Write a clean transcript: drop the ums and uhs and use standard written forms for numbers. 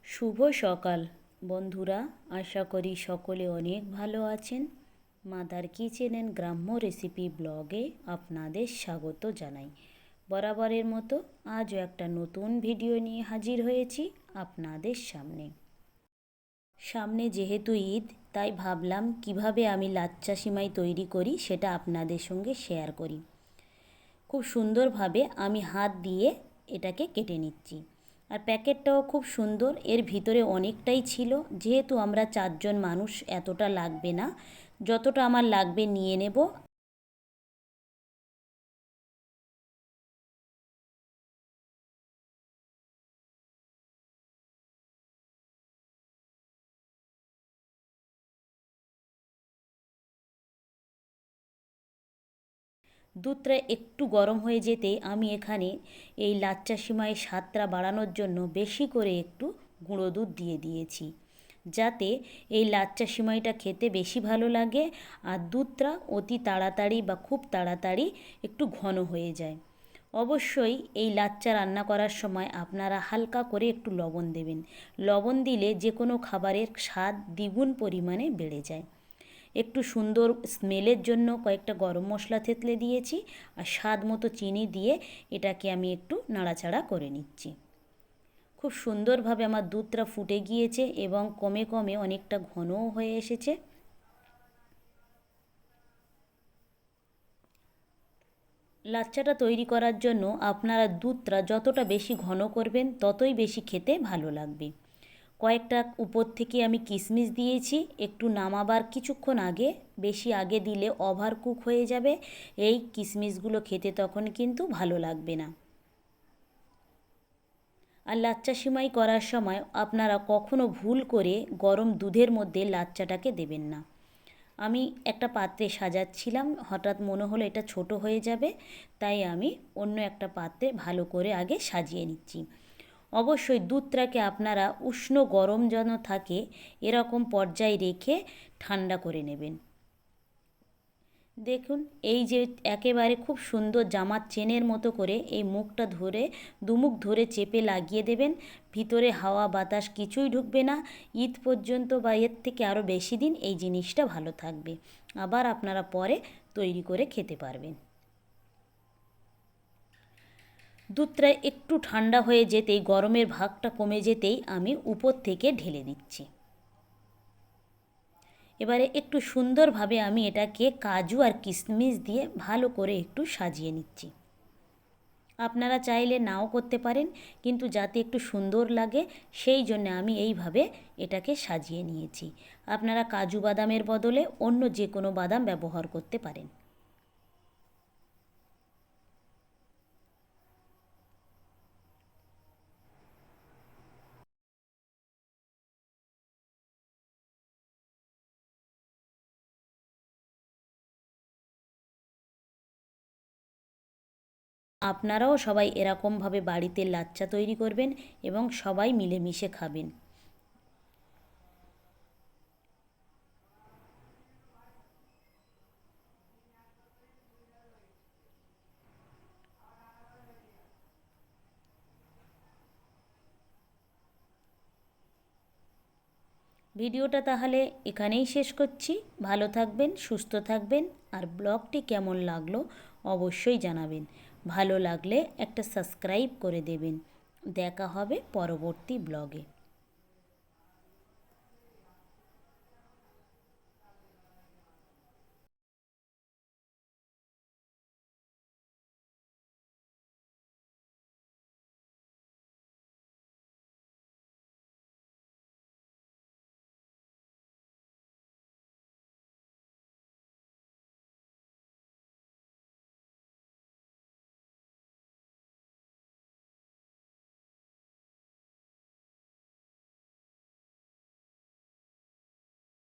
শুভ সকাল বন্ধুরা, আশা করি সকলে অনেক ভালো আছেন। মাদার কিচেন অ্যান্ড গ্রাম্য রেসিপি ব্লগে আপনাদের স্বাগত জানাই। বরাবরের মতো আজও একটা নতুন ভিডিও নিয়ে হাজির হয়েছি আপনাদের সামনে। সামনে যেহেতু ঈদ, তাই ভাবলাম কিভাবে আমি লাচ্চা সিমাই তৈরি করি সেটা আপনাদের সঙ্গে শেয়ার করি। খুব সুন্দরভাবে আমি হাত দিয়ে এটাকে কেটে নিচ্ছি। আর প্যাকেটটাও খুব সুন্দর, এর ভিতরে অনেকটাই ছিল। যেহেতু আমরা 4জন মানুষ, এতটা লাগবে না, যতটা আমার লাগবে নিয়ে নেব। দুধটা একটু গরম হয়ে যেতে আমি এখানে এই লাচ্চা সিমাইয়ের স্বাদটা বাড়ানোর জন্য বেশি করে একটু গুঁড়ো দুধ দিয়ে দিয়েছি, যাতে এই লাচ্চা সিমাইটা খেতে বেশি ভালো লাগে আর দুধটা অতি তাড়াতাড়ি বা খুব তাড়াতাড়ি একটু ঘন হয়ে যায়। অবশ্যই এই লাচ্চা রান্না করার সময় আপনারা হালকা করে একটু লবণ দেবেন। লবণ দিলে যে কোনো খাবারের স্বাদ দ্বিগুণ পরিমাণে বেড়ে যায়। একটু সুন্দর স্মেলের জন্য কয়েকটা গরম মশলা থেতলে দিয়েছি, আর স্বাদ মতো চিনি দিয়ে এটাকে আমি একটু নাড়াচাড়া করে নিচ্ছি। খুব সুন্দরভাবে আমার দুধটা ফুটে গিয়েছে এবং কমে কমে অনেকটা ঘনও হয়ে এসেছে। লাচ্চাটা তৈরি করার জন্য আপনারা দুধটা যতটা বেশি ঘন করবেন ততই বেশি খেতে ভালো লাগবে। কয়েকটা উপর থেকে আমি কিশমিশ দিয়েছি একটু নামাবার কিছুক্ষণ আগে। বেশি আগে দিলে ওভার কুক হয়ে যাবে, এই কিশমিশগুলো খেতে তখন কিন্তু ভালো লাগবে না। আর লাচ্চা সিমাই করার সময় আপনারা কখনো ভুল করে গরম দুধের মধ্যে লাচ্চাটাকে দেবেন না। আমি একটা পাত্রে সাজাচ্ছিলাম, হঠাৎ মনে হলো এটা ছোট হয়ে যাবে, তাই আমি অন্য একটা পাত্রে ভালো করে আগে সাজিয়ে নিচ্ছি। অবশ্যই দুধটাকে আপনারা উষ্ণ গরম যেন থাকে এরকম পর্যায়ে রেখে ঠান্ডা করে নেবেন। দেখুন, এই যে একেবারে খুব সুন্দর জামার চেনের মতো করে এই মুখটা ধরে দুমুখ ধরে চেপে লাগিয়ে দেবেন। ভিতরে হাওয়া বাতাস কিছুই ঢুকবে না। ঈদ পর্যন্ত বা এর থেকে আরও বেশি দিন এই জিনিসটা ভালো থাকবে। আবার আপনারা পরে তৈরি করে খেতে পারবেন। দুধটা একটু ঠান্ডা হয়ে যেতেই, গরমের ভাগটা কমে যেতেই আমি উপর থেকে ঢেলে দিচ্ছি। এবারে একটু সুন্দরভাবে আমি এটাকে কাজু আর কিশমিশ দিয়ে ভালো করে একটু সাজিয়ে নিচ্ছি। আপনারা চাইলে নাও করতে পারেন, কিন্তু যাতে একটু সুন্দর লাগে সেই জন্য আমি এইভাবে এটাকে সাজিয়ে নিয়েছি। আপনারা কাজু বাদামের বদলে অন্য যে কোনো বাদাম ব্যবহার করতে পারেন। আপনারাও সবাই এরকমভাবে বাড়িতে লাচ্চা তৈরি করবেন এবং সবাই মিলেমিশে খাবেন। ভিডিওটা তাহলে এখানেই শেষ করছি। ভালো থাকবেন, সুস্থ থাকবেন, আর ব্লগটি কেমন লাগলো অবশ্যই জানাবেন। ভালো লাগলে একটা সাবস্ক্রাইব করে দেবেন। দেখা হবে পরবর্তী ব্লগে।